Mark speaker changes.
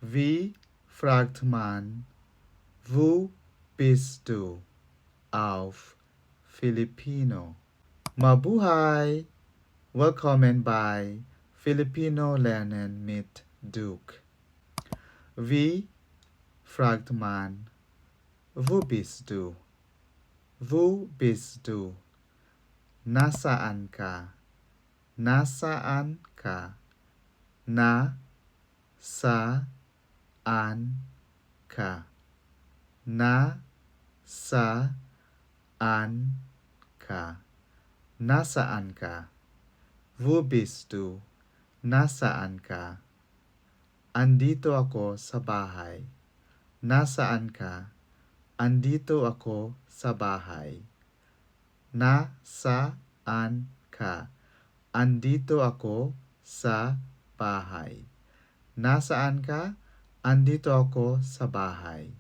Speaker 1: Wie fragt man, wo bist du auf Filipino? Mabuhay! Willkommen bei Filipino Lernen mit Duke. Wie fragt man, wo bist du? Wo bist du? Nasaan ka? Nasaan ka? Na sa an ka? Na sa an ka? Nasaan ka? Wo bist du? Nasaan ka? Andito ako sa bahay. Nasaan ka? Andito ako sa bahay. Nasaan ka? Andito ako sa bahay. Nasaan ka? Andito ako sa bahay.